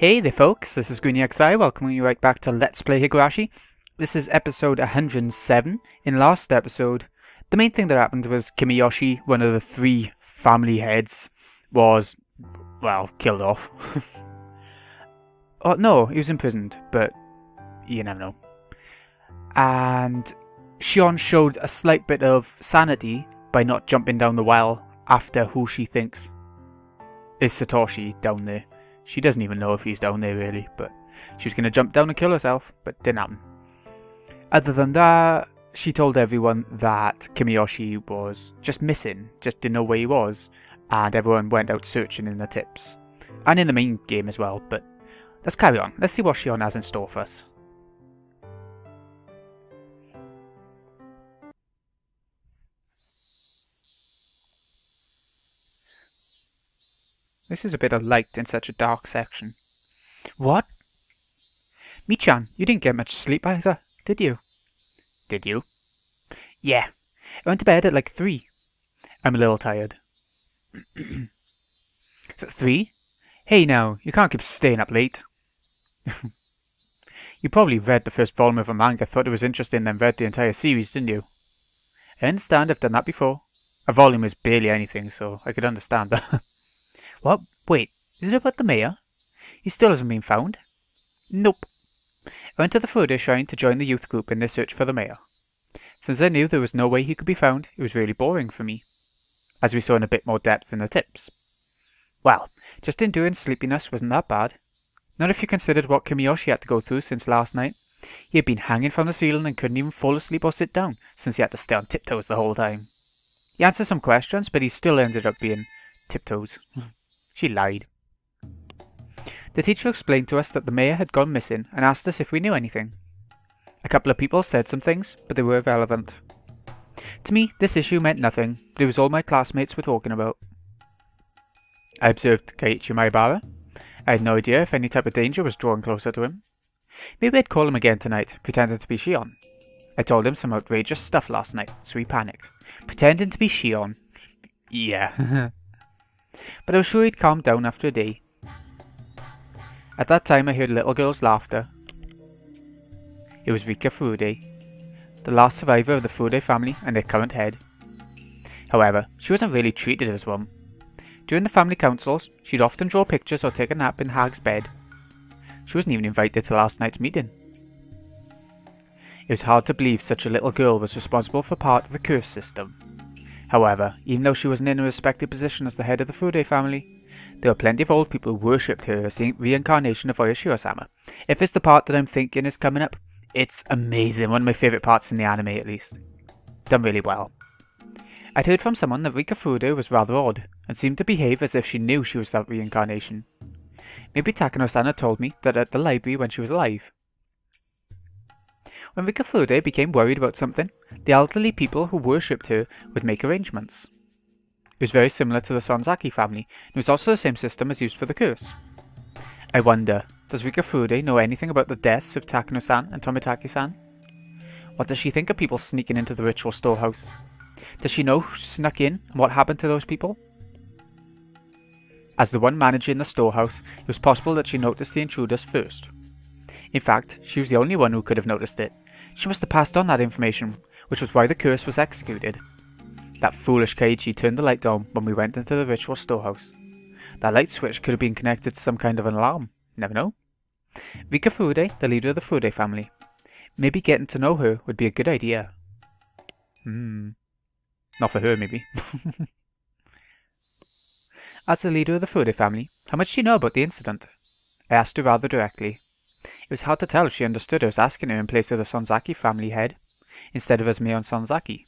Hey there folks, this is GreenXI welcoming you right back to Let's Play Higurashi. This is episode 107. In last episode, the main thing that happened was Kimiyoshi, one of the three family heads, was, well, killed off. Oh no, he was imprisoned, but you never know. And Shion showed a slight bit of sanity by not jumping down the well after who she thinks is Satoshi down there. She doesn't even know if he's down there really, but she was going to jump down and kill herself, but didn't happen. Other than that, she told everyone that Kimiyoshi was just missing, just didn't know where he was, and everyone went out searching in the tips. And in the main game as well, but let's carry on. Let's see what Shion has in store for us. This is a bit of light in such a dark section. What? Mi-chan, you didn't get much sleep either, did you? Did you? Yeah. I went to bed at like 3. I'm a little tired. 3? Hey now, you can't keep staying up late. You probably read the first volume of a manga, thought it was interesting, then read the entire series, didn't you? I understand, I've done that before. A volume is barely anything, so I could understand that. What? Wait, is it about the mayor? He still hasn't been found? Nope. I went to the Fude Shrine to join the youth group in their search for the mayor. Since I knew there was no way he could be found, it was really boring for me, as we saw in a bit more depth in the tips. Well, just enduring sleepiness wasn't that bad. Not if you considered what Kimiyoshi had to go through since last night. He had been hanging from the ceiling and couldn't even fall asleep or sit down, since he had to stay on tiptoes the whole time. He answered some questions, but he still ended up being tiptoes. She lied. The teacher explained to us that the mayor had gone missing and asked us if we knew anything. A couple of people said some things, but they were irrelevant. To me, this issue meant nothing, but it was all my classmates were talking about. I observed Keiichi Maibara. I had no idea if any type of danger was drawing closer to him. Maybe I'd call him again tonight, pretending to be Shion. I told him some outrageous stuff last night, so he panicked. Pretending to be Shion. Yeah. But I was sure he'd calm down after a day. At that time I heard a little girl's laughter. It was Rika Fude, the last survivor of the Fude family and their current head. However, she wasn't really treated as one. During the family councils, she'd often draw pictures or take a nap in Hag's bed. She wasn't even invited to last night's meeting. It was hard to believe such a little girl was responsible for part of the curse system. However, even though she wasn't in a respected position as the head of the Fude family, there were plenty of old people who worshipped her as the reincarnation of Oyashiro-sama. If it's the part that I'm thinking is coming up, it's amazing, one of my favourite parts in the anime at least. Done really well. I'd heard from someone that Rika Fude was rather odd, and seemed to behave as if she knew she was that reincarnation. Maybe Takano-san told me that at the library when she was alive. When Rika Fude became worried about something, the elderly people who worshipped her would make arrangements. It was very similar to the Sonozakis family, and it was also the same system as used for the curse. I wonder, does Rika Fude know anything about the deaths of Takano-san and Tomitaki-san? What does she think of people sneaking into the ritual storehouse? Does she know who snuck in and what happened to those people? As the one managing the storehouse, it was possible that she noticed the intruders first. In fact, she was the only one who could have noticed it. She must have passed on that information, which was why the curse was executed. That foolish Keiichi turned the light on when we went into the ritual storehouse. That light switch could have been connected to some kind of an alarm. Never know. Rika Fude, the leader of the Fude family. Maybe getting to know her would be a good idea. Not for her, maybe. As the leader of the Fude family, how much do you know about the incident? I asked her rather directly. It was hard to tell if she understood I was asking her in place of the Sonozaki family head, instead of as Mion Sonozaki.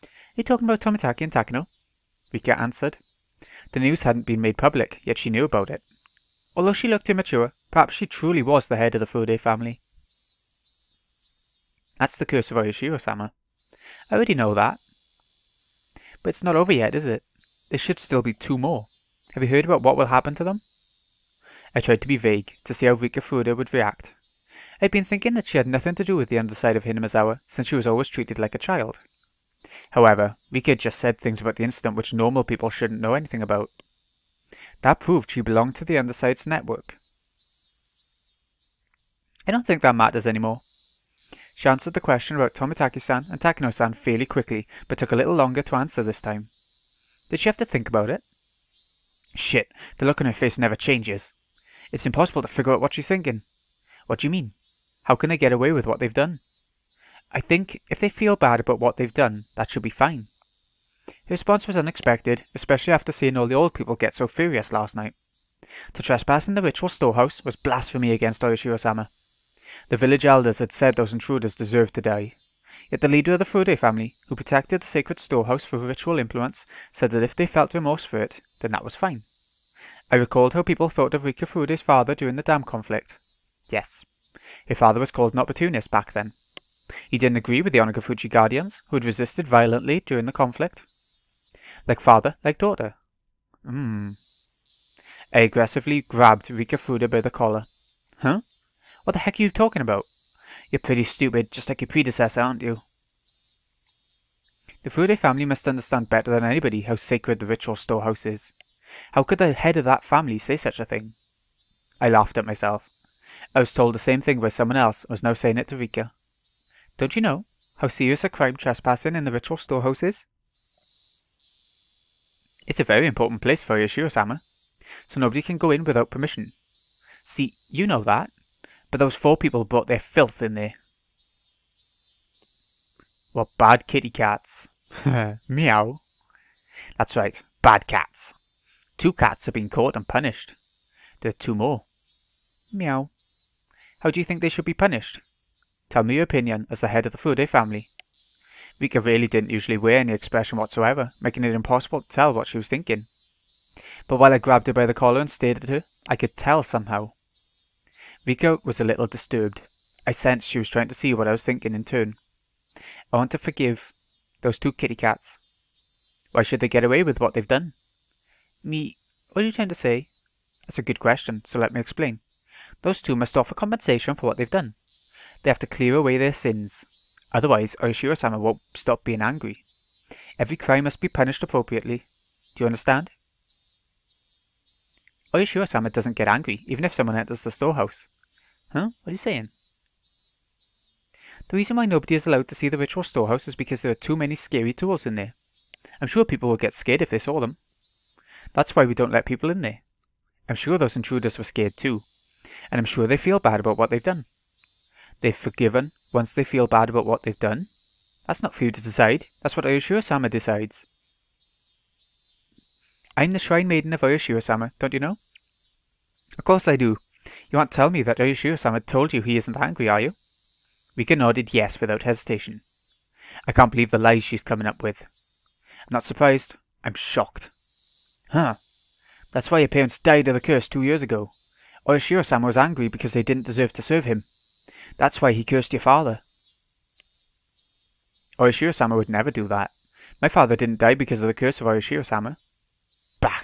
Are you talking about Tomitaki and Takano? Rika answered. The news hadn't been made public, yet she knew about it. Although she looked immature, perhaps she truly was the head of the Fude family. That's the curse of Oyashiro-sama. I already know that. But it's not over yet, is it? There should still be 2 more. Have you heard about what will happen to them? I tried to be vague, to see how Rika Fude would react. I'd been thinking that she had nothing to do with the underside of Hinamizawa, since she was always treated like a child. However, Rika just said things about the incident which normal people shouldn't know anything about. That proved she belonged to the Underside's network. I don't think that matters anymore. She answered the question about Tomitaki-san and Takano-san fairly quickly, but took a little longer to answer this time. Did she have to think about it? Shit, the look on her face never changes. It's impossible to figure out what she's thinking. What do you mean? How can they get away with what they've done? I think if they feel bad about what they've done, that should be fine. Her response was unexpected, especially after seeing all the old people get so furious last night. To trespass in the ritual storehouse was blasphemy against Oyashiro-sama. The village elders had said those intruders deserved to die. Yet the leader of the Furude family, who protected the sacred storehouse for ritual implements, said that if they felt remorse for it, then that was fine. I recalled how people thought of Rika Furude's father during the dam conflict. Yes, her father was called an opportunist back then. He didn't agree with the Onagafuchi guardians, who had resisted violently during the conflict. Like father, like daughter. I aggressively grabbed Rika Furude by the collar. Huh? What the heck are you talking about? You're pretty stupid, just like your predecessor, aren't you? The Furude family must understand better than anybody how sacred the ritual storehouse is. How could the head of that family say such a thing? I laughed at myself. I was told the same thing by someone else and was now saying it to Rika. Don't you know how serious a crime trespassing in the ritual storehouse is? It's a very important place for Yoshiro-sama, so nobody can go in without permission. See, you know that, but those 4 people brought their filth in there. What bad kitty cats. Meow. That's right, bad cats. 2 cats have been caught and punished. There are 2 more. Meow. How do you think they should be punished? Tell me your opinion as the head of the Furude family. Rika really didn't usually wear any expression whatsoever, making it impossible to tell what she was thinking. But while I grabbed her by the collar and stared at her, I could tell somehow. Rika was a little disturbed. I sensed she was trying to see what I was thinking in turn. I want to forgive those 2 kitty cats. Why should they get away with what they've done? What are you trying to say? That's a good question, so let me explain. Those 2 must offer compensation for what they've done. They have to clear away their sins. Otherwise, Oyashiro-sama won't stop being angry. Every crime must be punished appropriately. Do you understand? Oyashiro-sama doesn't get angry, even if someone enters the storehouse. Huh? What are you saying? The reason why nobody is allowed to see the ritual storehouse is because there are too many scary tools in there. I'm sure people would get scared if they saw them. That's why we don't let people in there. I'm sure those intruders were scared too. And I'm sure they feel bad about what they've done. They've forgiven once they feel bad about what they've done. That's not for you to decide. That's what Oyashiro-sama decides. I'm the Shrine Maiden of Oyashiro-sama, don't you know? Of course I do. You won't tell me that Oyashiro-sama told you he isn't angry, are you? Rika nodded yes without hesitation. I can't believe the lies she's coming up with. I'm not surprised. I'm shocked. Huh. That's why your parents died of the curse 2 years ago. Oyashiro-sama was angry because they didn't deserve to serve him. That's why he cursed your father. Oyashiro-sama would never do that. My father didn't die because of the curse of Oyashiro-sama. Bah!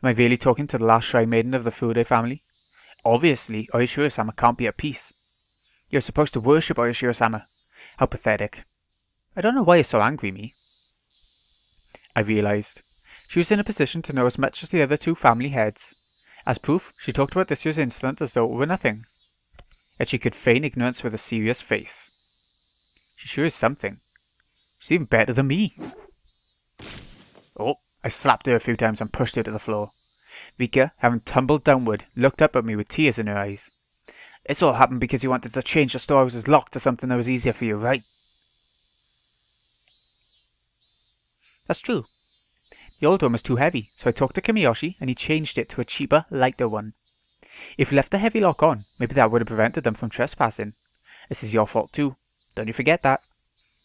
Am I really talking to the last Shrine Maiden of the Furude family? Obviously, Oyashiro-sama can't be at peace. You're supposed to worship Oyashiro-sama. How pathetic. I don't know why you're so angry, me. I realised. She was in a position to know as much as the other 2 family heads. As proof, she talked about this year's incident as though it were nothing. Yet she could feign ignorance with a serious face. She sure is something. She's even better than me. Oh, I slapped her a few times and pushed her to the floor. Rika, having tumbled downward, looked up at me with tears in her eyes. This all happened because you wanted to change the storehouse's lock to something that was easier for you, right? That's true. The old one was too heavy, so I talked to Kamiyoshi and he changed it to a cheaper, lighter one. If you left the heavy lock on, maybe that would have prevented them from trespassing. This is your fault too. Don't you forget that.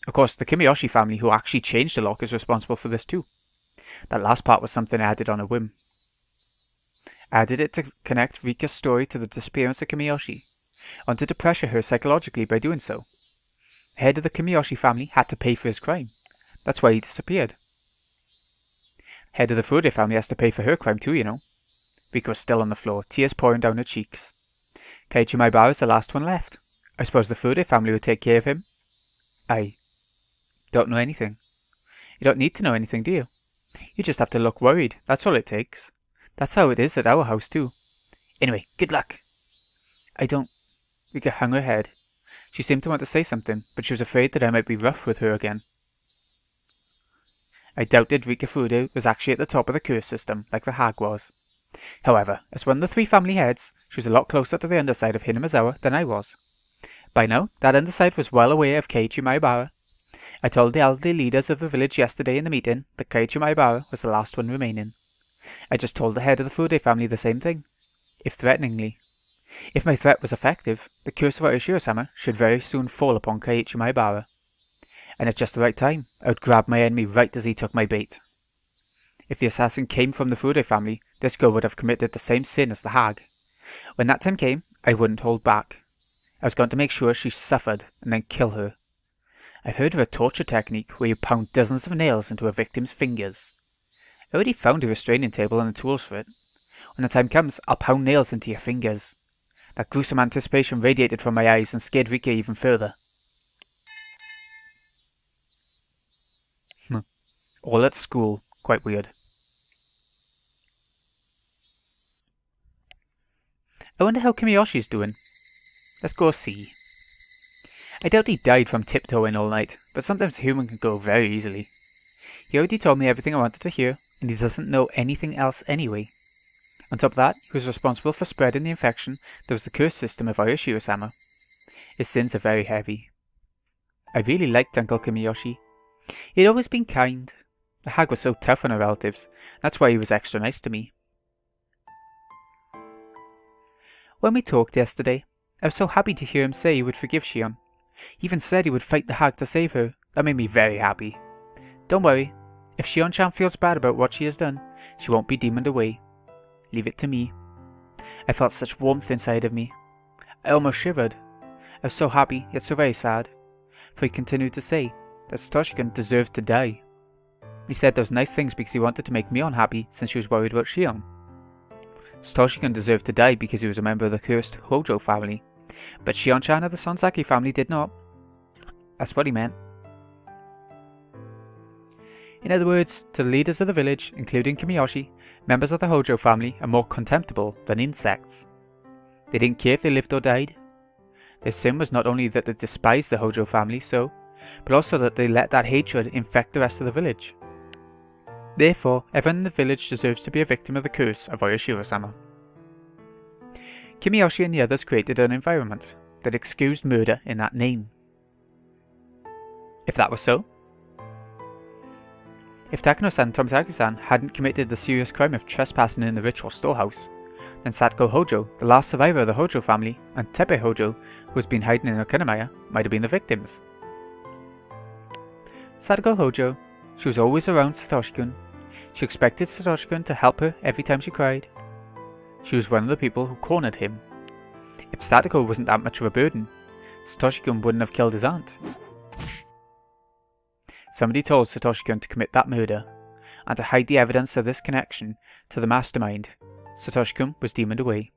Of course, the Kamiyoshi family who actually changed the lock is responsible for this too. That last part was something I added on a whim. I added it to connect Rika's story to the disappearance of Kamiyoshi. I wanted to pressure her psychologically by doing so. The head of the Kamiyoshi family had to pay for his crime. That's why he disappeared. The head of the Furude family has to pay for her crime too, you know. Rika was still on the floor, tears pouring down her cheeks. Keiichi Maibara is the last one left. I suppose the Furude family would take care of him. I don't know anything. You don't need to know anything, do you? You just have to look worried, that's all it takes. That's how it is at our house too. Anyway, good luck. I don't... Rika hung her head. She seemed to want to say something, but she was afraid that I might be rough with her again. I doubted Rika Fudo was actually at the top of the curse system, like the hag was. However, as one of the 3 family heads, she was a lot closer to the underside of Hinamizawa than I was. By now, that underside was well aware of Keiichi Maibara. I told the elderly leaders of the village yesterday in the meeting that Keiichi Maibara was the last one remaining. I just told the head of the Fude family the same thing, if threateningly. If my threat was effective, the curse of Oishiro-sama should very soon fall upon Keiichi Maibara. And at just the right time, I would grab my enemy right as he took my bait. If the assassin came from the Fude family, this girl would have committed the same sin as the hag. When that time came, I wouldn't hold back. I was going to make sure she suffered and then kill her. I've heard of a torture technique where you pound dozens of nails into a victim's fingers. I already found a restraining table and the tools for it. When the time comes, I'll pound nails into your fingers. That gruesome anticipation radiated from my eyes and scared Rika even further. All at school. Quite weird. I wonder how Kimiyoshi's doing. Let's go see. I doubt he died from tiptoeing all night, but sometimes a human can go very easily. He already told me everything I wanted to hear, and he doesn't know anything else anyway. On top of that, he was responsible for spreading the infection that was the curse system of Oishiro-sama. His sins are very heavy. I really liked Uncle Kimiyoshi. He had always been kind. The hag was so tough on her relatives, that's why he was extra nice to me. When we talked yesterday, I was so happy to hear him say he would forgive Shion. He even said he would fight the hag to save her. That made me very happy. Don't worry, if Shion-chan feels bad about what she has done, she won't be demoned away. Leave it to me. I felt such warmth inside of me. I almost shivered. I was so happy, yet so very sad. For he continued to say that Satoshi-kun deserved to die. He said those nice things because he wanted to make me unhappy since she was worried about Shion. Satoshi-kun deserved to die because he was a member of the cursed Hojo family, but Shion-chan of the Sonozakis family did not. That's what he meant. In other words, to the leaders of the village, including Kimiyoshi, members of the Hojo family are more contemptible than insects. They didn't care if they lived or died. Their sin was not only that they despised the Hojo family but also that they let that hatred infect the rest of the village. Therefore, everyone in the village deserves to be a victim of the curse of Oishiro-sama. Kimiyoshi and the others created an environment that excused murder in that name. If that was so, if Takano-san Tomozaki-san hadn't committed the serious crime of trespassing in the ritual storehouse, then Satoko Hojo, the last survivor of the Hojo family, and Teppei Hojo, who has been hiding in Okinamaya, might have been the victims. Satoko Hojo, she was always around Satoshi-kun. She expected Satoshi-kun to help her every time she cried. She was one of the people who cornered him. If Satoko wasn't that much of a burden, Satoshi-kun wouldn't have killed his aunt. Somebody told Satoshi-kun to commit that murder, and to hide the evidence of this connection to the mastermind, Satoshi-kun was demoned away.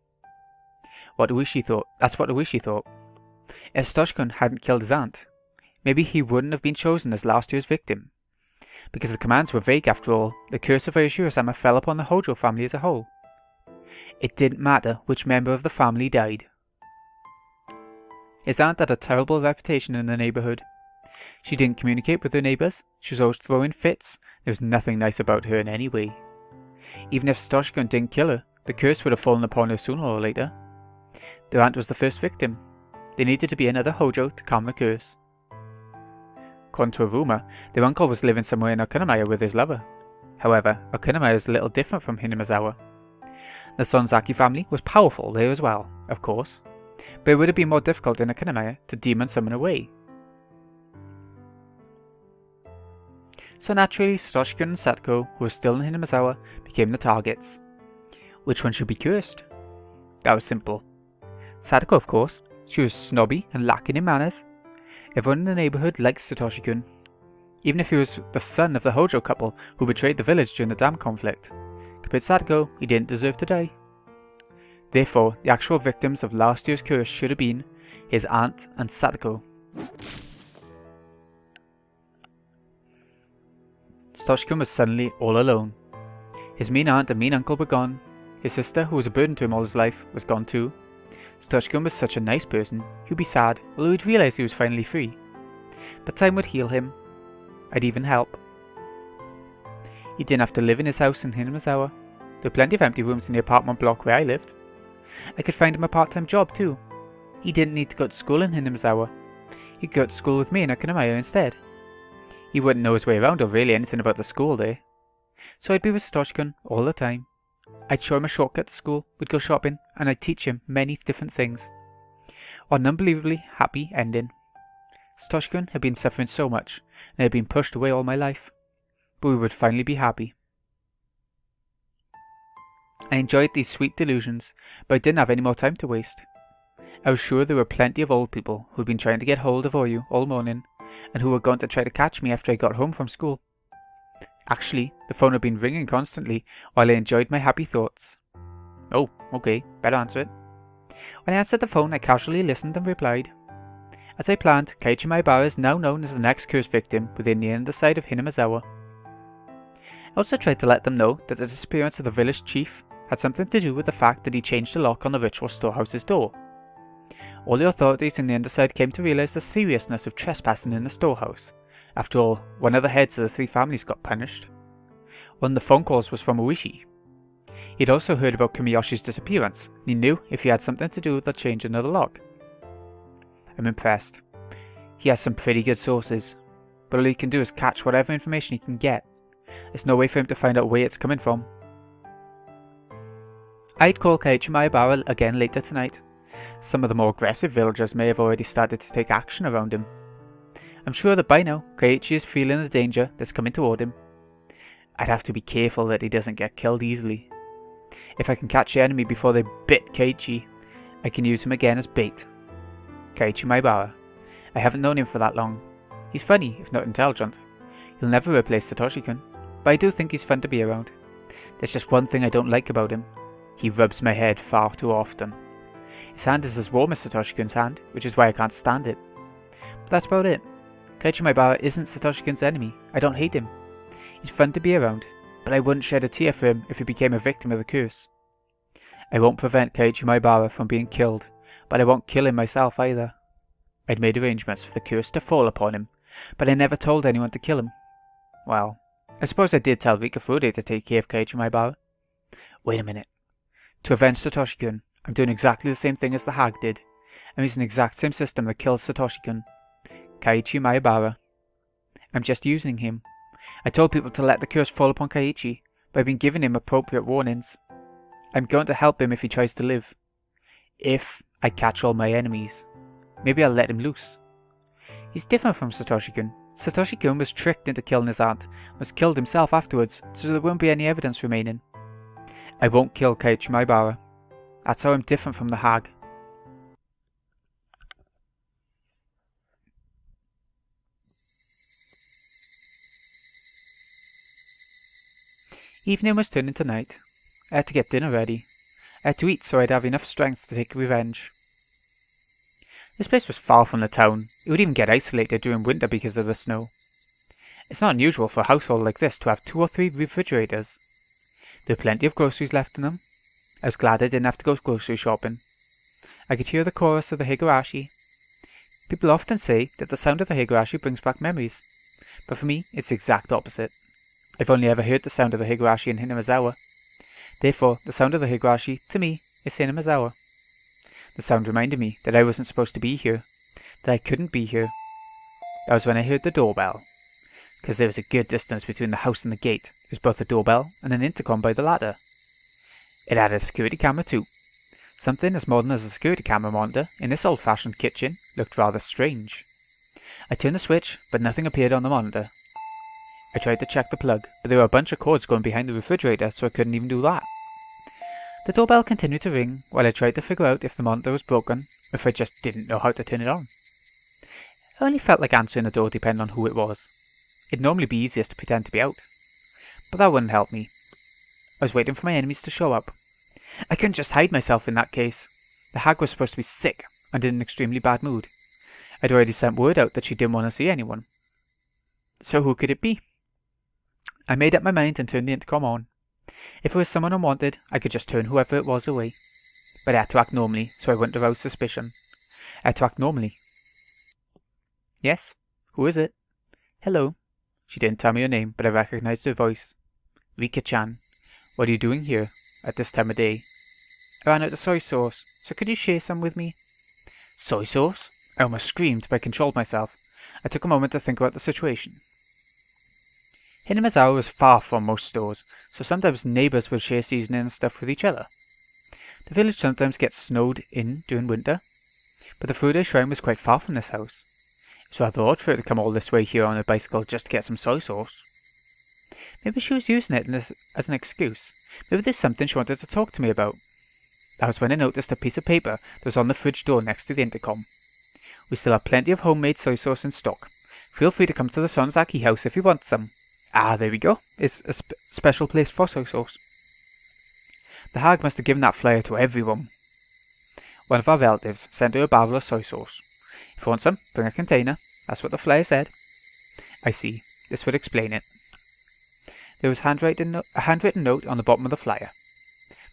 What Uishi thought, that's what Uishi thought. If Satoshi-kun hadn't killed his aunt, maybe he wouldn't have been chosen as last year's victim. Because the commands were vague after all, the curse of Oishiro-sama fell upon the Hojo family as a whole. It didn't matter which member of the family died. His aunt had a terrible reputation in the neighbourhood. She didn't communicate with her neighbours, she was always throwing fits, there was nothing nice about her in any way. Even if Satoshi-kun didn't kill her, the curse would have fallen upon her sooner or later. Their aunt was the first victim. There needed to be another Hojo to calm the curse. According to a rumour, their uncle was living somewhere in Okinamaya with his lover. However, Okinamaya is a little different from Hinamizawa. The Sonozaki family was powerful there as well, of course, but it would have been more difficult in Okinamaya to demon someone away. So naturally, Satoshi-kun and Satoko, who were still in Hinamizawa, became the targets. Which one should be cursed? That was simple. Satoko, of course. She was snobby and lacking in manners. Everyone in the neighbourhood liked Satoshi-kun, even if he was the son of the Hojo couple who betrayed the village during the dam conflict. Compared to Satoko, he didn't deserve to die. Therefore, the actual victims of last year's curse should have been his aunt and Satoko. Satoshi-kun was suddenly all alone. His mean aunt and mean uncle were gone, His sister, who was a burden to him all his life, was gone too. Satoshi-kun was such a nice person. He'd be sad, although he'd realise he was finally free. But time would heal him. I'd even help. He didn't have to live in his house in Hinamazawa. There were plenty of empty rooms in the apartment block where I lived. I could find him a part-time job too. He didn't need to go to school in Hinamazawa. He could go to school with me in Okinawa instead. He wouldn't know his way around or really anything about the school there. So I'd be with Satoshi-kun all the time. I'd show him a shortcut to school, we'd go shopping, and I'd teach him many different things. An unbelievably happy ending. Satoshi-kun had been suffering so much, and I had been pushed away all my life. But we would finally be happy. I enjoyed these sweet delusions, but I didn't have any more time to waste. I was sure there were plenty of old people who had been trying to get hold of Oyu all morning, and who were going to try to catch me after I got home from school. Actually, the phone had been ringing constantly while I enjoyed my happy thoughts. Oh, okay, better answer it. When I answered the phone, I casually listened and replied. As I planned, Keiichi Maibara is now known as the next curse victim within the underside of Hinamazawa. I also tried to let them know that the disappearance of the village chief had something to do with the fact that he changed the lock on the ritual storehouse's door. All the authorities in the underside came to realise the seriousness of trespassing in the storehouse. After all, one of the heads of the three families got punished. One of the phone calls was from Oishi. He'd also heard about Kumiyoshi's disappearance, and he knew if he had something to do with the change in the lock. I'm impressed. He has some pretty good sources, but all he can do is catch whatever information he can get. There's no way for him to find out where it's coming from. I'd call Keiichi Maibara again later tonight. Some of the more aggressive villagers may have already started to take action around him. I'm sure that by now, Keiichi is feeling the danger that's coming toward him. I'd have to be careful that he doesn't get killed easily. If I can catch the enemy before they bit Keiichi, I can use him again as bait. Keiichi Maibara. I haven't known him for that long. He's funny, if not intelligent. He'll never replace Satoshi-kun, but I do think he's fun to be around. There's just one thing I don't like about him. He rubs my head far too often. His hand is as warm as Satoshi-kun's hand, which is why I can't stand it. But that's about it. Keiichi Maibara isn't Satoshi-kun's enemy. I don't hate him. He's fun to be around, but I wouldn't shed a tear for him if he became a victim of the curse. I won't prevent Keiichi Maibara from being killed, but I won't kill him myself either. I'd made arrangements for the curse to fall upon him, but I never told anyone to kill him. Well, I suppose I did tell Rika to take care of Keiichi Maibara. Wait a minute. To avenge Satoshi-kun, I'm doing exactly the same thing as the hag did. I'm using the exact same system that killed Satoshi-kun. Keiichi Maibara. I'm just using him. I told people to let the curse fall upon Keiichi, but I've been giving him appropriate warnings. I'm going to help him if he tries to live. If I catch all my enemies. Maybe I'll let him loose. He's different from Satoshi-kun. Satoshi-kun was tricked into killing his aunt, was killed himself afterwards, so there won't be any evidence remaining. I won't kill Keiichi Maibara. That's how I'm different from the hag. Evening was turning to night. I had to get dinner ready. I had to eat so I'd have enough strength to take revenge. This place was far from the town. It would even get isolated during winter because of the snow. It's not unusual for a household like this to have 2 or 3 refrigerators. There were plenty of groceries left in them. I was glad I didn't have to go grocery shopping. I could hear the chorus of the Higurashi. People often say that the sound of the Higurashi brings back memories, but for me it's the exact opposite. I've only ever heard the sound of the Higurashi in Hinamazawa. Therefore, the sound of the Higurashi, to me, is Hinamazawa. The sound reminded me that I wasn't supposed to be here, that I couldn't be here. That was when I heard the doorbell. Because there was a good distance between the house and the gate, there was both a doorbell and an intercom by the ladder. It had a security camera too. Something as modern as a security camera monitor in this old-fashioned kitchen looked rather strange. I turned the switch, but nothing appeared on the monitor. I tried to check the plug, but there were a bunch of cords going behind the refrigerator, so I couldn't even do that. The doorbell continued to ring while I tried to figure out if the monitor was broken or if I just didn't know how to turn it on. It only felt like answering the door depending on who it was. It'd normally be easiest to pretend to be out, but that wouldn't help me. I was waiting for my enemies to show up. I couldn't just hide myself in that case. The hag was supposed to be sick and in an extremely bad mood. I'd already sent word out that she didn't want to see anyone. So who could it be? I made up my mind and turned the intercom on. If it was someone unwanted, I could just turn whoever it was away. But I had to act normally, so I wouldn't arouse suspicion. I had to act normally. Yes? Who is it? Hello. She didn't tell me her name, but I recognized her voice. Rika-chan. What are you doing here, at this time of day? I ran out of soy sauce, so could you share some with me? Soy sauce? I almost screamed, but I controlled myself. I took a moment to think about the situation. Higurashi was far from most stores, so sometimes neighbours would share seasoning and stuff with each other. The village sometimes gets snowed in during winter, but the Fude shrine was quite far from this house. It's rather odd for her to come all this way here on a bicycle just to get some soy sauce. Maybe she was using it as an excuse. Maybe there's something she wanted to talk to me about. That was when I noticed a piece of paper that was on the fridge door next to the intercom. We still have plenty of homemade soy sauce in stock. Feel free to come to the Sonozakis house if you want some. Ah, there we go. It's a special place for soy sauce. The hag must have given that flyer to everyone. One of our relatives sent her a barrel of soy sauce. If you want some, bring a container. That's what the flyer said. I see. This would explain it. There was a handwritten note on the bottom of the flyer.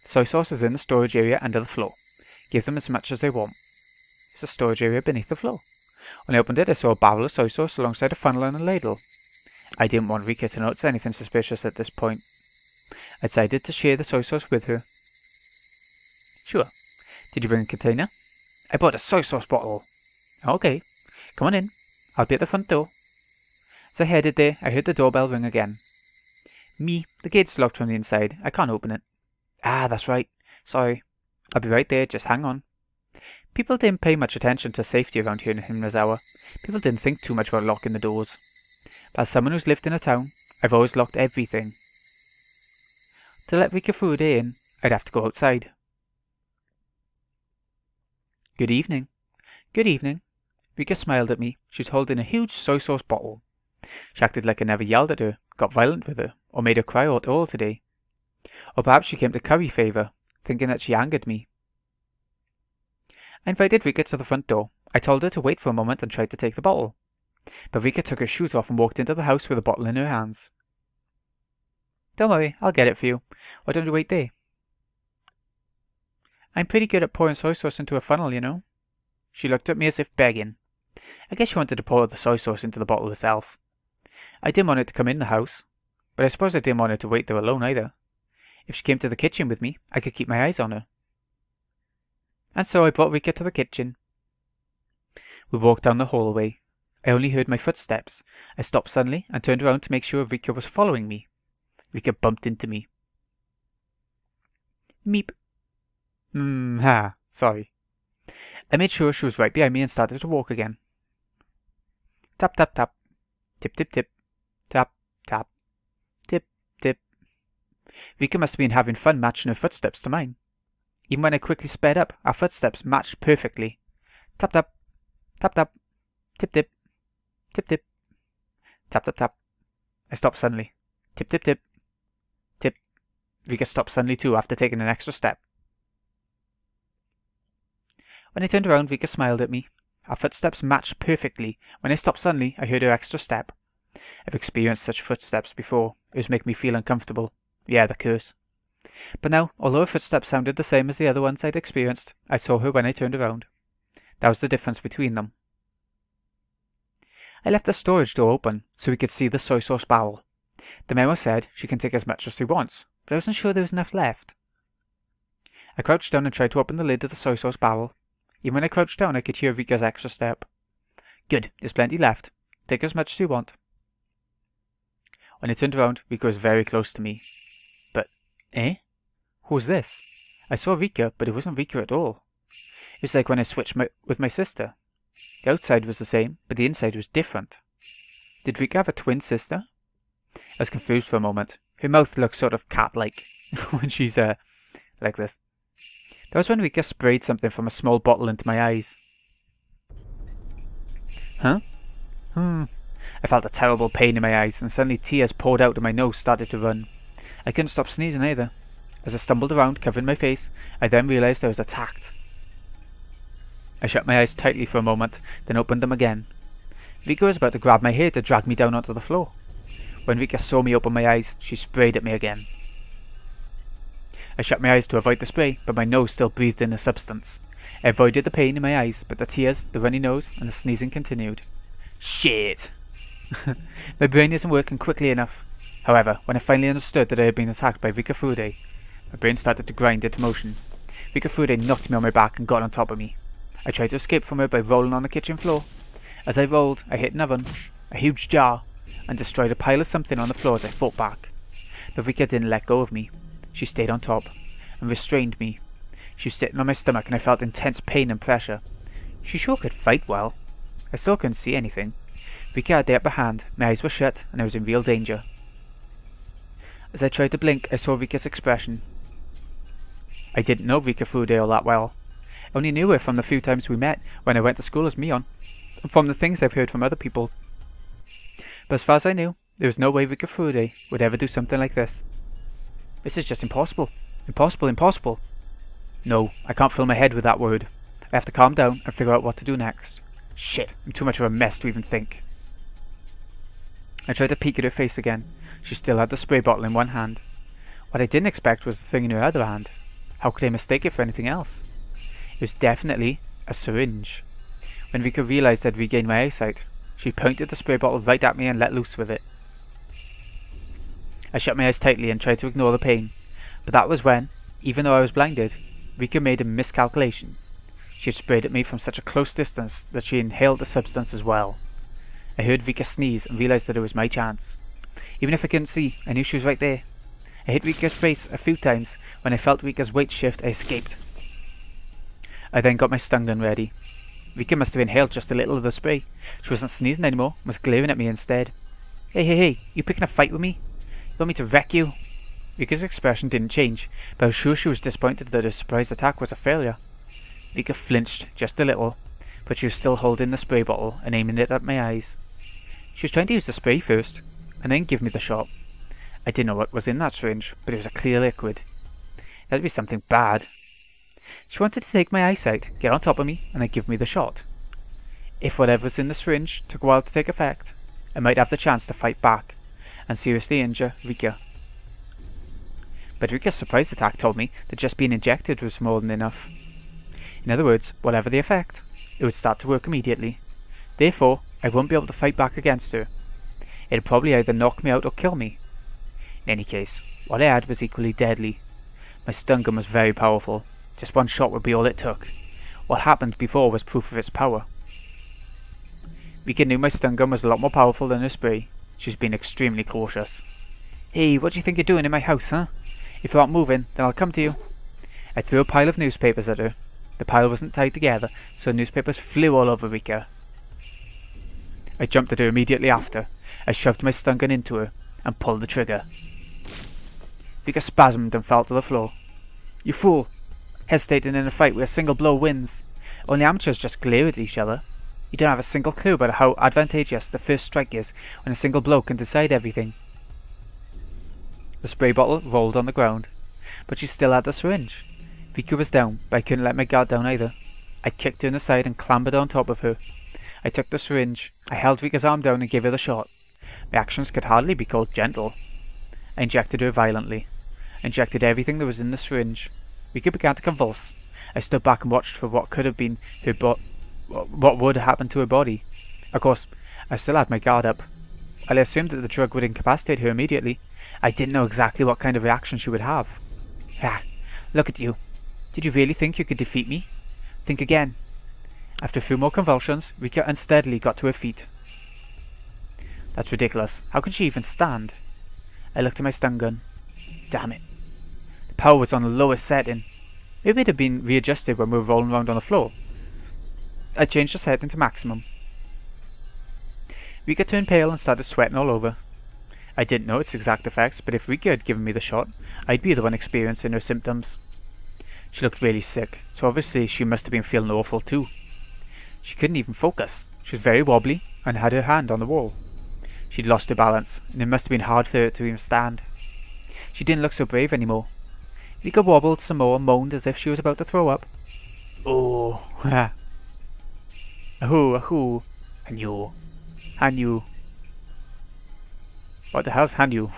The soy sauce is in the storage area under the floor. Give them as much as they want. There's a storage area beneath the floor. When I opened it, I saw a barrel of soy sauce alongside a funnel and a ladle. I didn't want Rika to notice anything suspicious at this point. I decided to share the soy sauce with her. Sure. Did you bring a container? I bought a soy sauce bottle. Okay. Come on in. I'll be at the front door. As I headed there, I heard the doorbell ring again. The gate's locked from the inside. I can't open it. Ah, that's right. Sorry. I'll be right there. Just hang on. People didn't pay much attention to safety around here in Higurashi. People didn't think too much about locking the doors. But as someone who's lived in a town, I've always locked everything. To let Rika Fude in, I'd have to go outside. Good evening. Good evening. Rika smiled at me. She was holding a huge soy sauce bottle. She acted like I never yelled at her, got violent with her, or made her cry at all today. Or perhaps she came to curry favour, thinking that she angered me. I invited Rika to the front door. I told her to wait for a moment and tried to take the bottle. But Rika took her shoes off and walked into the house with the bottle in her hands. Don't worry, I'll get it for you. Why don't you wait there? I'm pretty good at pouring soy sauce into a funnel, you know. She looked at me as if begging. I guess she wanted to pour the soy sauce into the bottle herself. I didn't want her to come in the house, but I suppose I didn't want her to wait there alone either. If she came to the kitchen with me, I could keep my eyes on her. And so I brought Rika to the kitchen. We walked down the hallway. I only heard my footsteps. I stopped suddenly and turned around to make sure Rika was following me. Rika bumped into me. Meep. Sorry. I made sure she was right behind me and started to walk again. Tap, tap, tap. Tip, tip, tip. Tap, tap. Tip, tip. Rika must have been having fun matching her footsteps to mine. Even when I quickly sped up, our footsteps matched perfectly. Tap, tap. Tap, tap. Tip, tip. Tip, tip. Tap, tap, tap. I stopped suddenly. Tip, tip, tip. Tip. Rika stopped suddenly too after taking an extra step. When I turned around, Rika smiled at me. Our footsteps matched perfectly. When I stopped suddenly, I heard her extra step. I've experienced such footsteps before. It was making me feel uncomfortable. Yeah, the curse. But now, although her footsteps sounded the same as the other ones I'd experienced, I saw her when I turned around. That was the difference between them. I left the storage door open so we could see the soy sauce barrel. The memo said she can take as much as she wants, but I wasn't sure there was enough left. I crouched down and tried to open the lid of the soy sauce barrel. Even when I crouched down, I could hear Rika's extra step. Good, there's plenty left. Take as much as you want. When I turned around, Rika was very close to me. But, who's this? I saw Rika, but it wasn't Rika at all. It was like when I switched with my sister. The outside was the same, but the inside was different. Did Rika have a twin sister? I was confused for a moment. Her mouth looked sort of cat-like when she's, like this. That was when Rika sprayed something from a small bottle into my eyes. Huh? I felt a terrible pain in my eyes, and suddenly tears poured out and my nose started to run. I couldn't stop sneezing either. As I stumbled around, covering my face, I then realised I was attacked. I shut my eyes tightly for a moment, then opened them again. Rika was about to grab my hair to drag me down onto the floor. When Rika saw me open my eyes, she sprayed at me again. I shut my eyes to avoid the spray, but my nose still breathed in the substance. I avoided the pain in my eyes, but the tears, the runny nose, and the sneezing continued. Shit! My brain isn't working quickly enough. However, when I finally understood that I had been attacked by Rika Fude, my brain started to grind into motion. Rika Fude knocked me on my back and got on top of me. I tried to escape from her by rolling on the kitchen floor. As I rolled, I hit an oven, a huge jar, and destroyed a pile of something on the floor as I fought back. But Rika didn't let go of me. She stayed on top and restrained me. She was sitting on my stomach and I felt intense pain and pressure. She sure could fight well. I still couldn't see anything. Rika had the upper hand, my eyes were shut, and I was in real danger. As I tried to blink, I saw Rika's expression. I didn't know Rika Fude all that well. I only knew her from the few times we met when I went to school as Mion, and from the things I've heard from other people. But as far as I knew, there was no way Rika Fude would ever do something like this. This is just impossible. Impossible, impossible. No, I can't fill my head with that word. I have to calm down and figure out what to do next. Shit, I'm too much of a mess to even think. I tried to peek at her face again. She still had the spray bottle in one hand. What I didn't expect was the thing in her other hand. How could I mistake it for anything else? It was definitely a syringe. When Rika realised I'd regained my eyesight, she pointed the spray bottle right at me and let loose with it. I shut my eyes tightly and tried to ignore the pain, but that was when, even though I was blinded, Rika made a miscalculation. She had sprayed at me from such a close distance that she inhaled the substance as well. I heard Rika sneeze and realised that it was my chance. Even if I couldn't see, I knew she was right there. I hit Rika's face a few times. When I felt Rika's weight shift, I escaped. I then got my stun gun ready. Rika must have inhaled just a little of the spray. She wasn't sneezing anymore, was glaring at me instead. Hey, you picking a fight with me? You want me to wreck you? Rika's expression didn't change, but I was sure she was disappointed that her surprise attack was a failure. Rika flinched just a little, but she was still holding the spray bottle and aiming it at my eyes. She was trying to use the spray first, and then give me the shot. I didn't know what was in that syringe, but it was a clear liquid. It had to be something bad. She wanted to take my eyesight, get on top of me, and then give me the shot. If whatever was in the syringe took a while to take effect, I might have the chance to fight back, and seriously injure Rika. But Rika's surprise attack told me that just being injected was more than enough. In other words, whatever the effect, it would start to work immediately. Therefore, I wouldn't be able to fight back against her. It'd probably either knock me out or kill me. In any case, what I had was equally deadly. My stun gun was very powerful. Just one shot would be all it took. What happened before was proof of its power. Rika knew my stun gun was a lot more powerful than her spray. She's been extremely cautious. Hey, what do you think you're doing in my house, huh? If you aren't moving, then I'll come to you. I threw a pile of newspapers at her. The pile wasn't tied together, so newspapers flew all over Rika. I jumped at her immediately after. I shoved my stun gun into her and pulled the trigger. Rika spasmed and fell to the floor. You fool! Hesitating in a fight where a single blow wins. Only amateurs just glare at each other. You don't have a single clue about how advantageous the first strike is when a single blow can decide everything. The spray bottle rolled on the ground, but she still had the syringe. Rika was down, but I couldn't let my guard down either. I kicked her in the side and clambered on top of her. I took the syringe. I held Rika's arm down and gave her the shot. My actions could hardly be called gentle. I injected her violently. I injected everything that was in the syringe. Rika began to convulse. I stood back and watched for what could have been her what would happen to her body. Of course, I still had my guard up. While I assumed that the drug would incapacitate her immediately, I didn't know exactly what kind of reaction she would have. Ah, look at you. Did you really think you could defeat me? Think again. After a few more convulsions, Rika unsteadily got to her feet. That's ridiculous. How can she even stand? I looked at my stun gun. Damn it. The power was on the lowest setting. Maybe it had been readjusted when we were rolling around on the floor. I changed the setting to maximum. Rika turned pale and started sweating all over. I didn't know its exact effects, but if Rika had given me the shot, I'd be the one experiencing her symptoms. She looked really sick, so obviously she must have been feeling awful too. She couldn't even focus. She was very wobbly and had her hand on the wall. She'd lost her balance, and it must have been hard for her to even stand. She didn't look so brave anymore. Rika wobbled some more and moaned as if she was about to throw up. Oh, ha. Ahoo, Hanyu. What the hell's Hanyu?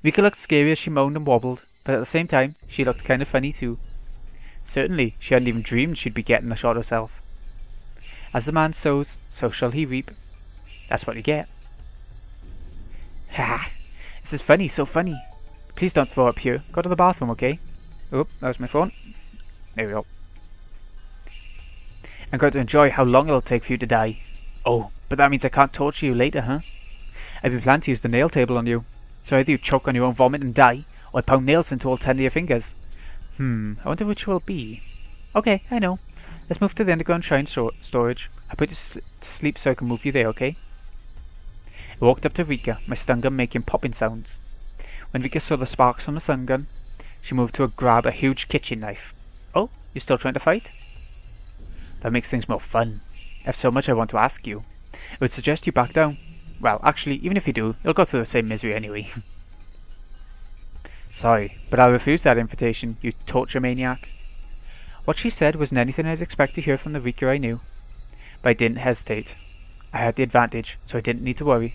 Rika looked scary as she moaned and wobbled, but at the same time, she looked kind of funny too. Certainly, she hadn't even dreamed she'd be getting the shot herself. As the man sows, so shall he reap. That's what you get. Ha! This is funny, so funny. Please don't throw up here. Go to the bathroom, okay? Oop, that was my phone. There we go. I'm going to enjoy how long it'll take for you to die. Oh, but that means I can't torture you later, huh? I've been planning to use the nail table on you. So either you choke on your own vomit and die, or I pound nails into all 10 of your fingers. I wonder which will be. Okay, I know. Let's move to the underground shrine storage. I put you to sleep so I can move you there, okay? I walked up to Rika, my stun gun making popping sounds. When Rika saw the sparks from the stun gun, she moved to grab a huge kitchen knife. Oh, you're still trying to fight? That makes things more fun. I have so much I want to ask you. I would suggest you back down. Well, actually, even if you do, you'll go through the same misery anyway. Sorry, but I'll refuse that invitation, you torture maniac. What she said wasn't anything I'd expect to hear from the Rika I knew. But I didn't hesitate. I had the advantage, so I didn't need to worry.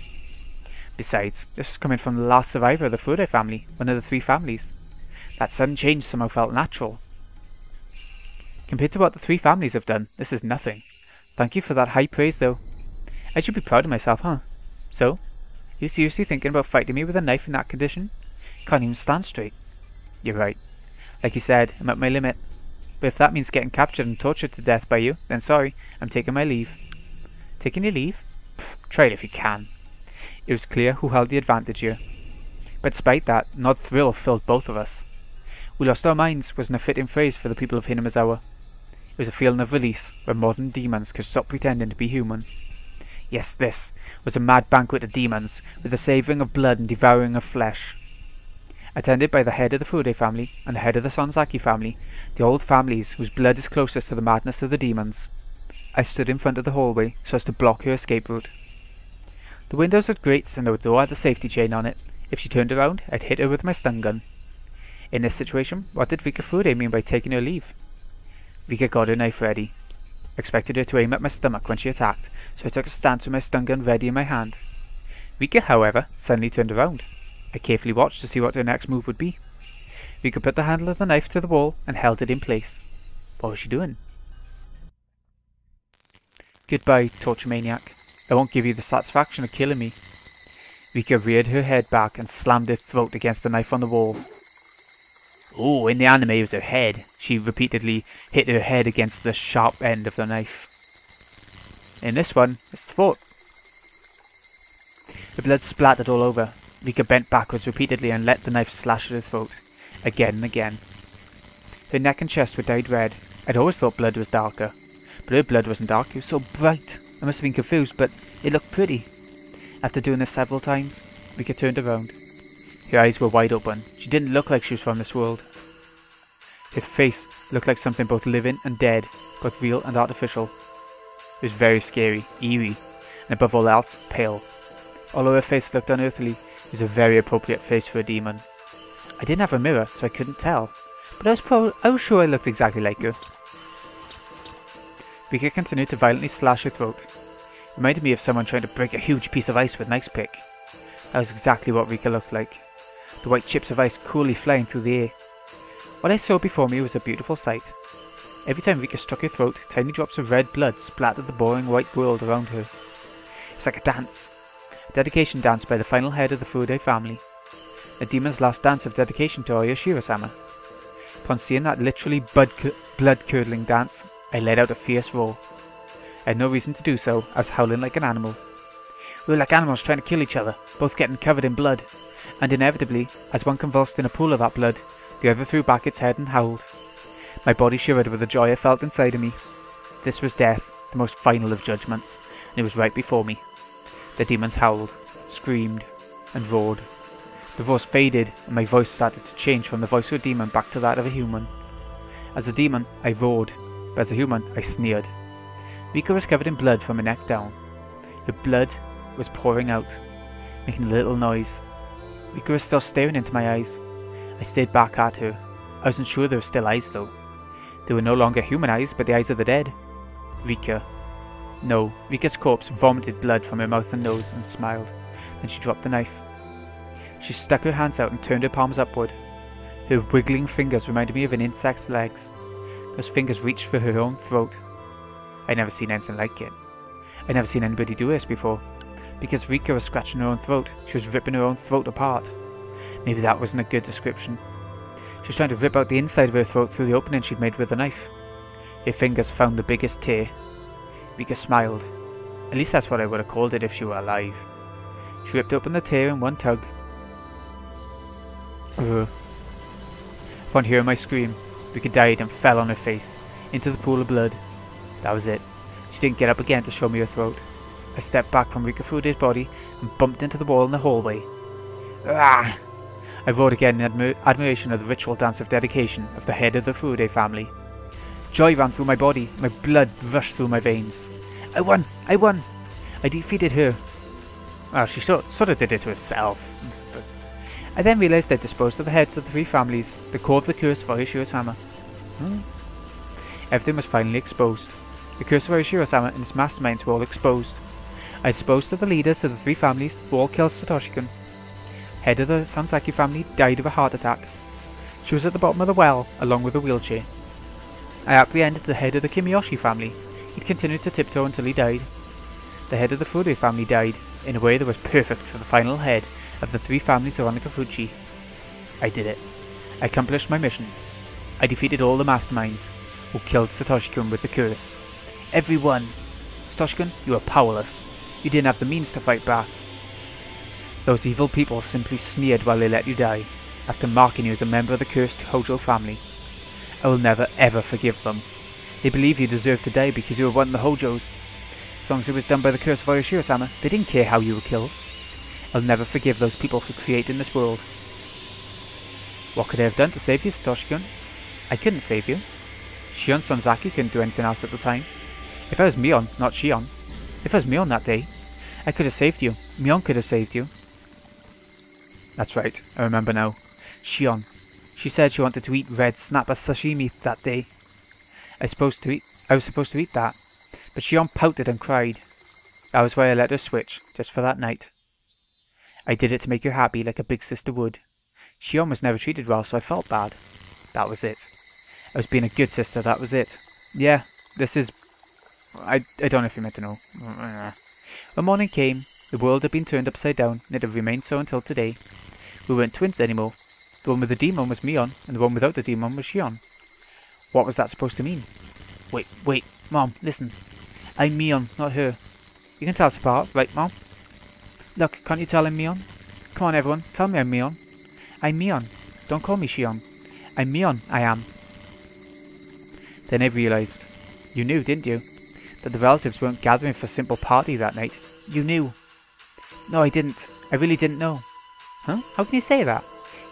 Besides, this was coming from the last survivor of the Fude family, one of the 3 families. That sudden change somehow felt natural. Compared to what the 3 families have done, this is nothing. Thank you for that high praise, though. I should be proud of myself, huh? So, you seriously thinking about fighting me with a knife in that condition? Can't even stand straight. You're right. Like you said, I'm at my limit. But if that means getting captured and tortured to death by you, then sorry, I'm taking my leave. Taking your leave? Pfft, try it if you can. It was clear who held the advantage here. But despite that, an odd thrill filled both of us. We lost our minds wasn't a fitting phrase for the people of Hinamizawa. It was a feeling of release, where modern demons could stop pretending to be human. Yes, this was a mad banquet of demons, with the savouring of blood and devouring of flesh. Attended by the head of the Fude family and the head of the Sonozakis family, the old families whose blood is closest to the madness of the demons, I stood in front of the hallway so as to block her escape route. The windows had grates and the door had a safety chain on it. If she turned around, I'd hit her with my stun gun. In this situation, what did Rika Fude mean by taking her leave? Rika got her knife ready. I expected her to aim at my stomach when she attacked, so I took a stance with my stun gun ready in my hand. Rika, however, suddenly turned around. I carefully watched to see what her next move would be. Rika put the handle of the knife to the wall and held it in place. What was she doing? Goodbye, torture maniac. I won't give you the satisfaction of killing me. Rika reared her head back and slammed her throat against the knife on the wall. Oh, in the anime it was her head. She repeatedly hit her head against the sharp end of the knife. In this one, it's the throat. The blood splattered all over. Rika bent backwards repeatedly and let the knife slash at her throat, again and again. Her neck and chest were dyed red. I'd always thought blood was darker, but her blood wasn't dark, it was so bright. I must have been confused, but it looked pretty. After doing this several times, Rika turned around. Her eyes were wide open. She didn't look like she was from this world. Her face looked like something both living and dead, both real and artificial. It was very scary, eerie, and above all else, pale. Although her face looked unearthly, it was a very appropriate face for a demon. I didn't have a mirror, so I couldn't tell, but I was sure I looked exactly like her. Rika continued to violently slash her throat. It reminded me of someone trying to break a huge piece of ice with an ice pick. That was exactly what Rika looked like. The white chips of ice coolly flying through the air. What I saw before me was a beautiful sight. Every time Rika struck her throat, tiny drops of red blood splattered the boring white world around her. It was like a dance. A dedication dance by the final head of the Fude family. A demon's last dance of dedication to Oyashiro-sama. Upon seeing that literally blood-curdling dance, I let out a fierce roar. I had no reason to do so, I was howling like an animal. We were like animals trying to kill each other, both getting covered in blood. And inevitably, as one convulsed in a pool of that blood, the other threw back its head and howled. My body shivered with the joy I felt inside of me. This was death, the most final of judgments, and it was right before me. The demons howled, screamed, and roared. The roars faded, and my voice started to change from the voice of a demon back to that of a human. As a demon, I roared, but as a human, I sneered. Rika was covered in blood from her neck down. Her blood was pouring out, making a little noise. Rika was still staring into my eyes. I stayed back at her. I wasn't sure they were still eyes though. They were no longer human eyes, but the eyes of the dead. Rika. No, Rika's corpse vomited blood from her mouth and nose and smiled. Then she dropped the knife. She stuck her hands out and turned her palms upward. Her wiggling fingers reminded me of an insect's legs. Those fingers reached for her own throat. I'd never seen anything like it. I'd never seen anybody do this before. Because Rika was scratching her own throat, she was ripping her own throat apart. Maybe that wasn't a good description. She was trying to rip out the inside of her throat through the opening she'd made with the knife. Her fingers found the biggest tear. Rika smiled. At least that's what I would have called it if she were alive. She ripped open the tear in one tug. Upon hearing my scream, Rika died and fell on her face, into the pool of blood. That was it. She didn't get up again to show me her throat. I stepped back from Rika Fude's body and bumped into the wall in the hallway. Ah! I roared again in admiration of the ritual dance of dedication of the head of the Fude family. Joy ran through my body, my blood rushed through my veins. I won! I won! I defeated her. Well, she sort of did it to herself. But I then realised I'd disposed of the heads of the 3 families, the core of the curse of Oishiro-sama. Everything was finally exposed. The curse of Oishiro-sama and its masterminds were all exposed. I disposed of the leaders of the 3 families who all killed Satoshi-kun. Head of the Sonozakis family died of a heart attack. She was at the bottom of the well, along with a wheelchair. I apprehended the head of the Kimiyoshi family. He'd continued to tiptoe until he died. The head of the Fude family died, in a way that was perfect for the final head of the 3 families of Onikafuchi. I did it. I accomplished my mission. I defeated all the masterminds, who killed Satoshi-kun with the curse. Everyone! Satoshi-kun, you were powerless. You didn't have the means to fight back. Those evil people simply sneered while they let you die, after marking you as a member of the cursed Hojo family. I will never ever forgive them. They believe you deserved to die because you were one of the Hojos. As long as it was done by the curse of Oishiro-sama, they didn't care how you were killed. I'll never forgive those people for creating this world. What could I have done to save you, Satoshi-kun? I couldn't save you. Shion Sonozaki couldn't do anything else at the time. If I was Mion, not Shion. If I was Mion that day, I could have saved you. Mion could have saved you. That's right, I remember now. Shion. She said she wanted to eat red snapper sashimi that day. I was supposed to eat that, but Shion pouted and cried. That was why I let her switch, just for that night. I did it to make her happy like a big sister would. Shion was never treated well, so I felt bad. That was it. I was being a good sister, that was it. Yeah, this is... I don't know if you meant to know. When morning came, the world had been turned upside down, and it had remained so until today. We weren't twins anymore. The one with the demon was Mion, and the one without the demon was Shion. What was that supposed to mean? Wait, Mom, listen. I'm Mion, not her. You can tell us apart, right, Mom? Look, can't you tell I'm Mion? Come on, everyone, tell me I'm Mion. I'm Mion. Don't call me Shion. I'm Mion, I am. Then I realised. You knew, didn't you? That the relatives weren't gathering for a simple party that night. You knew. No, I didn't. I really didn't know. Huh? How can you say that?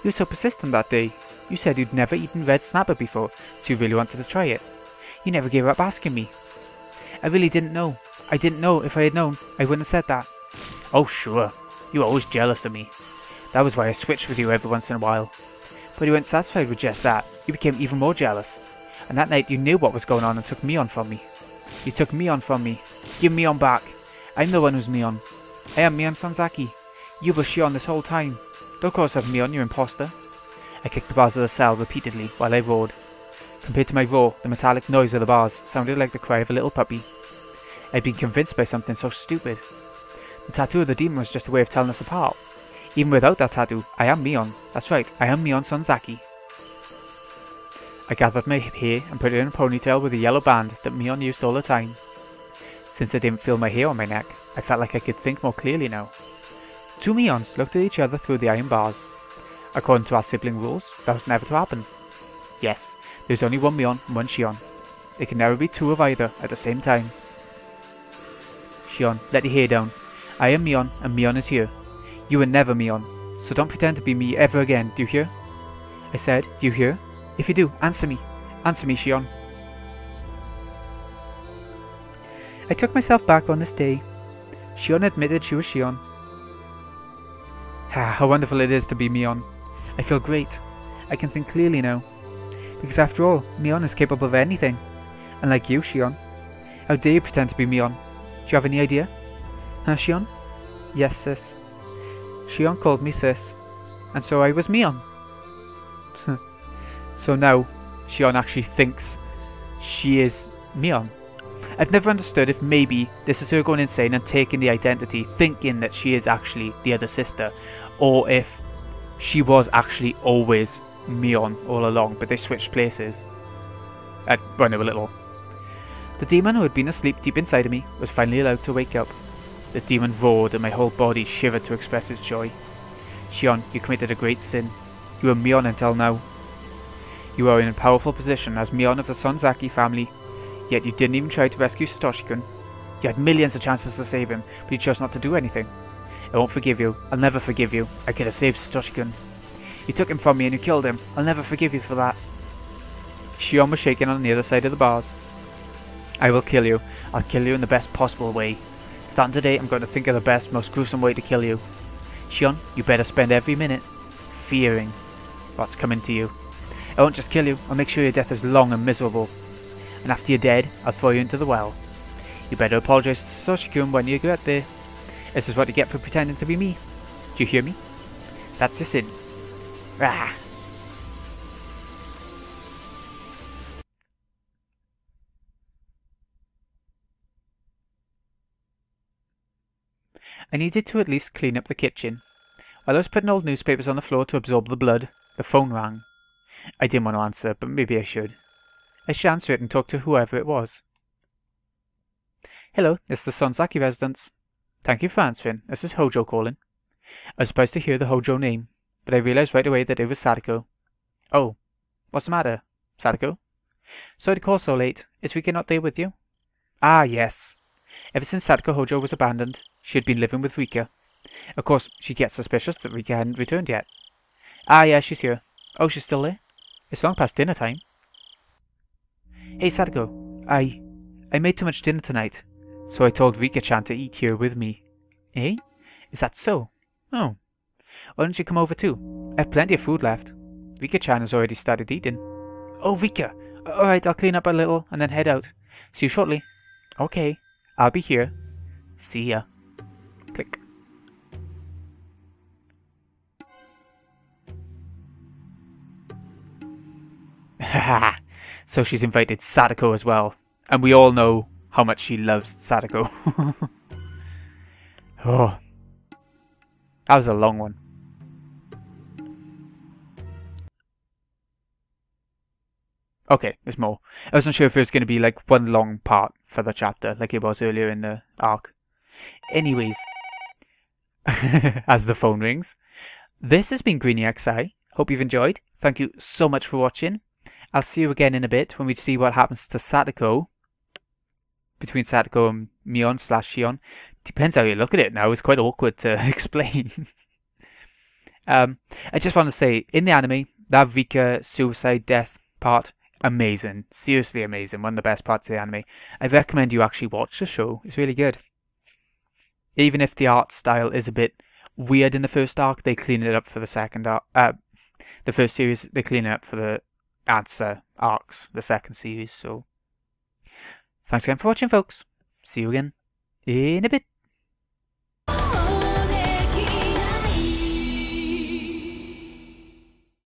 You were so persistent that day. You said you'd never eaten red snapper before, so you really wanted to try it. You never gave up asking me. I really didn't know. I didn't know. If I had known, I wouldn't have said that. Oh, sure. You were always jealous of me. That was why I switched with you every once in a while. But you weren't satisfied with just that. You became even more jealous. And that night you knew what was going on and took Mion from me. You took Mion from me. Give Mion back. I'm the one who's Mion. I am Mion Sonozaki. You were Shion this whole time. Don't call yourself Mion, you imposter. I kicked the bars of the cell repeatedly while I roared. Compared to my roar, the metallic noise of the bars sounded like the cry of a little puppy. I'd been convinced by something so stupid. The tattoo of the demon was just a way of telling us apart. Even without that tattoo, I am Mion. That's right, I am Mion Sonozaki. I gathered my hair and put it in a ponytail with a yellow band that Mion used all the time. Since I didn't feel my hair on my neck, I felt like I could think more clearly now. 2 Mions looked at each other through the iron bars. According to our sibling rules, that was never to happen. Yes, there's only one Mion and one Shion. There can never be 2 of either at the same time. Shion, let your hair down. I am Mion and Mion is here. You were never Mion, so don't pretend to be me ever again, do you hear? I said, do you hear? If you do, answer me. Answer me, Shion. I took myself back on this day. Shion admitted she was Shion. How wonderful it is to be Mion. I feel great. I can think clearly now. Because after all, Mion is capable of anything. Unlike you, Shion. How dare you pretend to be Mion? Do you have any idea? Huh, Shion? Yes, sis. Shion called me sis. And so I was Mion. So now, Shion actually thinks she is Mion. I've never understood if maybe this is her going insane and taking the identity, thinking that she is actually the other sister, or if she was actually always Mion all along, but they switched places when they were little. The demon who had been asleep deep inside of me was finally allowed to wake up. The demon roared and my whole body shivered to express its joy. Shion, you committed a great sin. You were Mion until now. You are in a powerful position as Mion of the Sonozakis family, yet you didn't even try to rescue Satoshi-kun. You had millions of chances to save him, but you chose not to do anything. I won't forgive you. I'll never forgive you. I could have saved Satoshi-kun. You took him from me and you killed him. I'll never forgive you for that. Shion was shaking on the other side of the bars. I will kill you. I'll kill you in the best possible way. Starting today, I'm going to think of the best, most gruesome way to kill you. Shion, you better spend every minute fearing what's coming to you. I won't just kill you, I'll make sure your death is long and miserable. And after you're dead, I'll throw you into the well. You better apologize to Satoshi-kun when you get there. This is what you get for pretending to be me. Do you hear me? That's your sin. Ah. I needed to at least clean up the kitchen. While I was putting old newspapers on the floor to absorb the blood, the phone rang. I didn't want to answer, but maybe I should. I should answer it and talk to whoever it was. Hello, it's the Sonozakis residence. Thank you for answering. This is Hojo calling. I was surprised to hear the Hojo name, but I realized right away that it was Sadako. Oh, what's the matter, Sadako? Sorry to call so late. Is Rika not there with you? Ah, yes. Ever since Sadako Hojo was abandoned, she had been living with Rika. Of course, she gets suspicious that Rika hadn't returned yet. Ah, yeah, she's here. Oh, she's still there? It's long past dinner time. Hey, Sadako. I made too much dinner tonight, so I told Rika-chan to eat here with me. Eh? Is that so? Oh. Why don't you come over too? I have plenty of food left. Rika-chan has already started eating. Oh, Rika! Alright, I'll clean up a little and then head out. See you shortly. Okay. I'll be here. See ya. Click. Haha. So she's invited Sadako as well. And we all know how much she loves Sadako. Oh. That was a long one. Okay, there's more. I wasn't sure if it was going to be like one long part for the chapter, like it was earlier in the arc. Anyways, as the phone rings, this has been Greeny XI. Hope you've enjoyed. Thank you so much for watching. I'll see you again in a bit when we see what happens to Sadako. Between Sadako and Mion/Shion. Depends how you look at it now. It's quite awkward to explain. I just want to say, in the anime, that Rika suicide death part, amazing. Seriously amazing. One of the best parts of the anime. I recommend you actually watch the show. It's really good. Even if the art style is a bit weird in the first arc, they clean it up for the second arc. The first series, they clean it up for the answer arcs, the second series. So, thanks again for watching, folks. See you again in a bit.